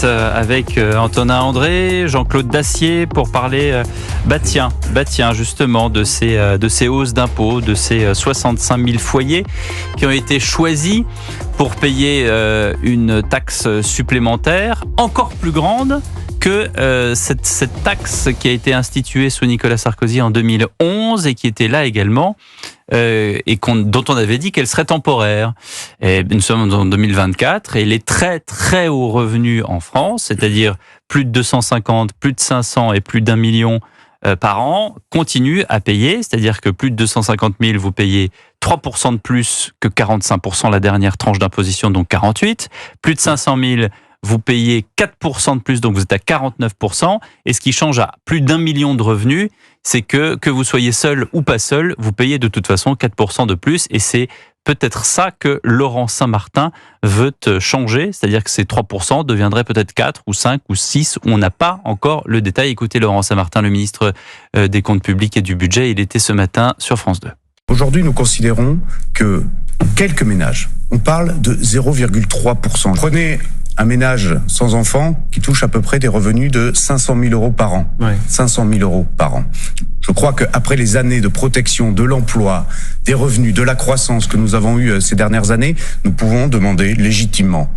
avec Antonin André, Jean-Claude Dacier pour parler justement de ces hausses d'impôts, de ces 65 000 foyers qui ont été choisis pour payer une taxe supplémentaire encore plus grande que cette taxe qui a été instituée sous Nicolas Sarkozy en 2011 et qui était là également dont on avait dit qu'elle serait temporaire. Et nous sommes en 2024 et les très très hauts revenus en France, c'est-à-dire plus de 250, plus de 500 et plus d'1 million par an, continuent à payer, c'est-à-dire que plus de 250 000, vous payez 3% de plus que 45% la dernière tranche d'imposition, donc 48. Plus de 500 000, vous payez 4% de plus, donc vous êtes à 49%. Et ce qui change à plus d'1 million de revenus, c'est que vous soyez seul ou pas seul, vous payez de toute façon 4% de plus. Et c'est peut-être ça que Laurent Saint-Martin veut changer, c'est-à-dire que ces 3% deviendraient peut-être 4 ou 5 ou 6, on n'a pas encore le détail. Écoutez Laurent Saint-Martin, le ministre des Comptes publics et du Budget, il était ce matin sur France 2. Aujourd'hui, nous considérons que quelques ménages, on parle de 0,3%. Prenez un ménage sans enfant qui touche à peu près des revenus de 500 000 euros par an. Ouais. 500 000 euros par an. Je crois qu'après les années de protection de l'emploi, des revenus, de la croissance que nous avons eue ces dernières années, nous pouvons demander légitimement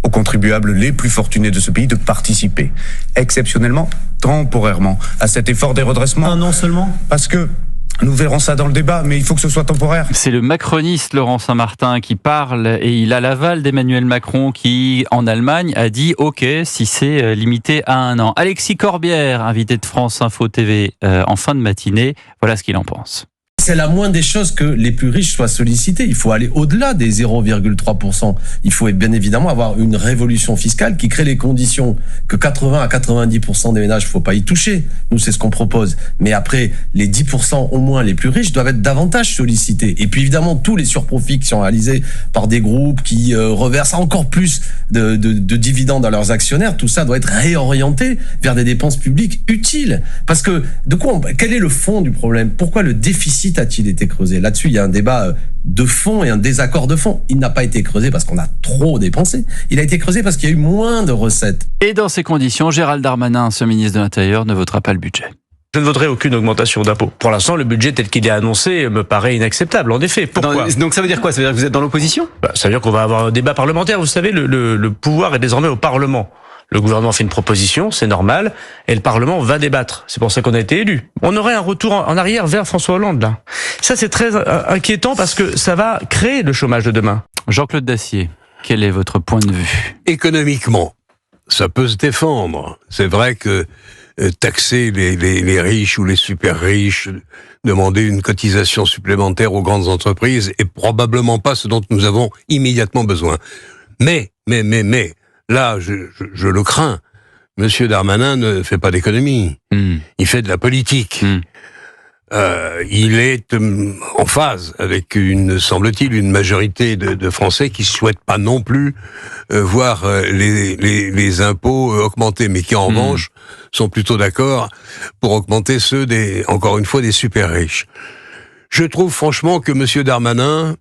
aux contribuables les plus fortunés de ce pays de participer exceptionnellement, temporairement, à cet effort des redressements. Un an seulement ? Parce que nous verrons ça dans le débat, mais il faut que ce soit temporaire. C'est le macroniste Laurent Saint-Martin qui parle et il a l'aval d'Emmanuel Macron qui, en Allemagne, a dit « Ok, si c'est limité à 1 an ». Alexis Corbière, invité de France Info TV en fin de matinée, voilà ce qu'il en pense. C'est la moindre des choses que les plus riches soient sollicités. Il faut aller au-delà des 0,3%. Il faut bien évidemment avoir une révolution fiscale qui crée les conditions que 80 à 90% des ménages, il ne faut pas y toucher. Nous, c'est ce qu'on propose. Mais après, les 10% au moins les plus riches doivent être davantage sollicités. Et puis évidemment, tous les surprofits qui sont réalisés par des groupes qui reversent encore plus de dividendes à leurs actionnaires, tout ça doit être réorienté vers des dépenses publiques utiles. Parce que, quel est le fond du problème ? Pourquoi le déficit a-t-il été creusé ? Là-dessus, il y a un débat de fond et un désaccord de fond. Il n'a pas été creusé parce qu'on a trop dépensé. Il a été creusé parce qu'il y a eu moins de recettes. Et dans ces conditions, Gérald Darmanin, ce ministre de l'Intérieur, ne votera pas le budget. Je ne voterai aucune augmentation d'impôts. Pour l'instant, le budget tel qu'il est annoncé me paraît inacceptable. En effet, pourquoi ? Donc ça veut dire quoi ? Ça veut dire que vous êtes dans l'opposition ? Ça veut dire qu'on va avoir un débat parlementaire. Vous savez, le pouvoir est désormais au Parlement. Le gouvernement fait une proposition, c'est normal, et le Parlement va débattre. C'est pour ça qu'on a été élus. On aurait un retour en arrière vers François Hollande, là. Ça, c'est très inquiétant parce que ça va créer le chômage de demain. Jean-Claude Dacier, quel est votre point de vue ? Économiquement, ça peut se défendre. C'est vrai que taxer les riches ou les super riches, demander une cotisation supplémentaire aux grandes entreprises est probablement pas ce dont nous avons immédiatement besoin. Mais, là, je le crains. Monsieur Darmanin ne fait pas d'économie. Il fait de la politique. Il est en phase avec semble-t-il, une majorité de Français qui souhaitent pas non plus voir les impôts augmenter, mais qui en revanche sont plutôt d'accord pour augmenter ceux encore une fois, des super riches. Je trouve franchement que Monsieur Darmanin,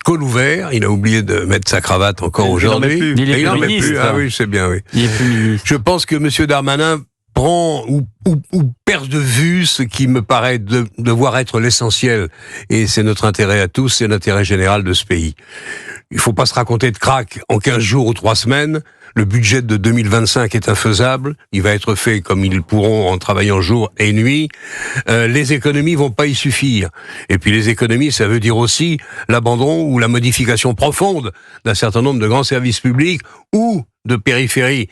col ouvert, il a oublié de mettre sa cravate encore aujourd'hui. Il n'en met plus. Ah oui, je sais bien, oui. Il est plus ministre. Je pense que Monsieur Darmanin prend ou perd de vue ce qui me paraît devoir être l'essentiel. Et c'est notre intérêt à tous, c'est l'intérêt général de ce pays. Il faut pas se raconter de crack en 15 jours ou 3 semaines. Le budget de 2025 est infaisable. Il va être fait comme ils pourront en travaillant jour et nuit. Les économies vont pas y suffire. Et puis les économies, ça veut dire aussi l'abandon ou la modification profonde d'un certain nombre de grands services publics ou de périphérie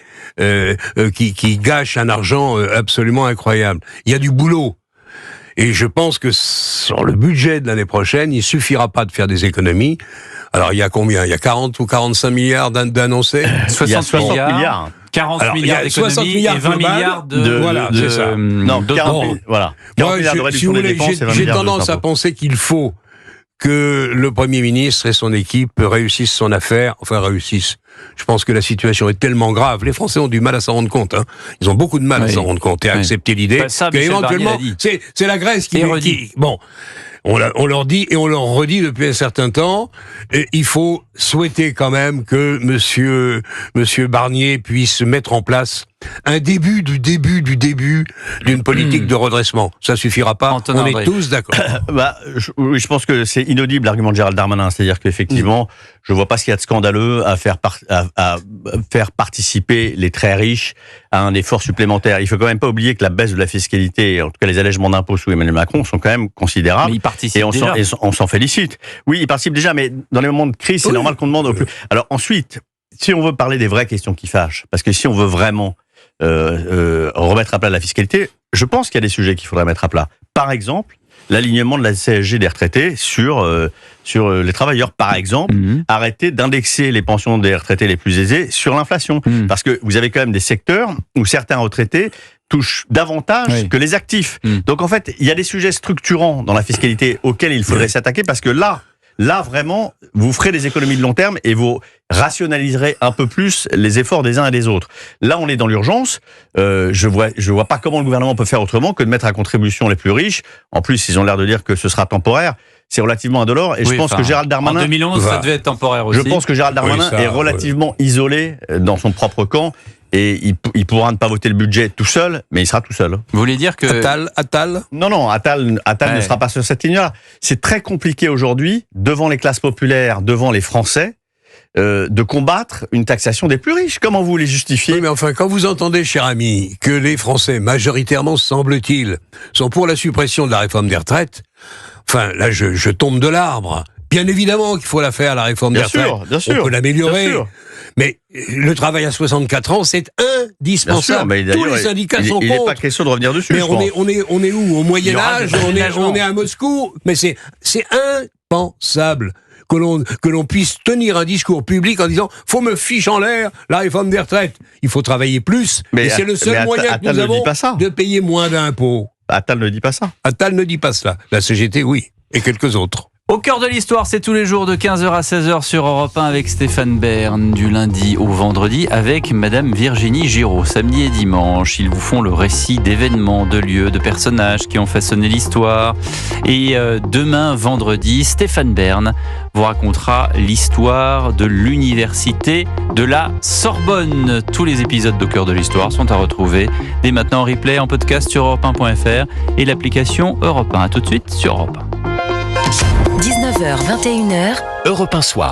qui gâchent un argent absolument incroyable. Il y a du boulot. Et je pense que sur le budget de l'année prochaine, il suffira pas de faire des économies. Alors, il y a combien ? Il y a 40 ou 45 milliards d'annoncés ? 60 milliards. 40 milliards d'économies et 20 milliards de... Voilà, c'est ça. Non, 40 voilà. 40 milliards de réduction des dépenses et 20 j'ai milliards tendance à penser qu'il faut que le Premier ministre et son équipe réussissent son affaire, réussissent. Je pense que la situation est tellement grave. Les Français ont du mal à s'en rendre compte. Ils ont beaucoup de mal à s'en rendre compte et à accepter l'idée qu'éventuellement, c'est la Grèce qui... Bon, on leur dit et on leur redit depuis un certain temps, il faut souhaiter quand même que monsieur Barnier puisse mettre en place un début d'une politique de redressement. Ça suffira pas. On est tous d'accord. Je pense que c'est inaudible l'argument de Gérald Darmanin. C'est-à-dire qu'effectivement, je vois pas ce qu'il y a de scandaleux à faire participer les très riches à un effort supplémentaire. Il faut quand même pas oublier que la baisse de la fiscalité, en tout cas les allègements d'impôts sous Emmanuel Macron, sont quand même considérables. Mais il participe déjà. Et on s'en félicite. Oui, il participe déjà, mais dans les moments de crise, c'est normal qu'on demande au plus. Alors ensuite, si on veut parler des vraies questions qui fâchent, parce que si on veut vraiment remettre à plat la fiscalité, je pense qu'il y a des sujets qu'il faudrait mettre à plat. Par exemple, l'alignement de la CSG des retraités sur les travailleurs. Par exemple, arrêter d'indexer les pensions des retraités les plus aisés sur l'inflation. Parce que vous avez quand même des secteurs où certains retraités touchent davantage que les actifs. Donc en fait, il y a des sujets structurants dans la fiscalité auxquels il faudrait s'attaquer, parce que là, vraiment, vous ferez des économies de long terme et vous rationaliserez un peu plus les efforts des uns et des autres. Là, on est dans l'urgence. Je vois pas comment le gouvernement peut faire autrement que de mettre à contribution les plus riches. En plus, ils ont l'air de dire que ce sera temporaire. C'est relativement indolore. Et je pense que Gérald Darmanin... En 2011, ça devait être temporaire aussi. Je pense que Gérald Darmanin est relativement isolé dans son propre camp. Et il pourra ne pas voter le budget tout seul, mais il sera tout seul. Vous voulez dire que... Attal Non, Attal ne sera pas sur cette ligne-là. C'est très compliqué aujourd'hui, devant les classes populaires, devant les Français, de combattre une taxation des plus riches. Comment vous les justifiez ? Oui, mais enfin, quand vous entendez, cher ami, que les Français, majoritairement, semble-t-il, sont pour la suppression de la réforme des retraites, enfin, là, je tombe de l'arbre. Bien évidemment qu'il faut la faire, la réforme des retraites. Bien sûr. On peut l'améliorer. Mais le travail à 64 ans, c'est indispensable. Mais tous les syndicats sont contre. Il n'est pas question de revenir dessus. Mais on est où ? Au Moyen-Âge ? On est à Moscou ? Mais c'est impensable que l'on puisse tenir un discours public en disant « faut me fiche en l'air la réforme des retraites ». Il faut travailler plus, et c'est le seul moyen que nous avons de payer moins d'impôts. Attal ne dit pas ça. Attal ne dit pas cela. La CGT, oui. Et quelques autres. Au cœur de l'histoire, c'est tous les jours de 15h à 16h sur Europe 1 avec Stéphane Bern, du lundi au vendredi avec Madame Virginie Giraud. Samedi et dimanche, ils vous font le récit d'événements, de lieux, de personnages qui ont façonné l'histoire. Et demain, vendredi, Stéphane Bern vous racontera l'histoire de l'université de la Sorbonne. Tous les épisodes d'Au cœur de l'histoire sont à retrouver dès maintenant en replay, en podcast sur europe1.fr et l'application Europe 1. À tout de suite sur Europe 1. 19h, 21h, Europe 1 Soir.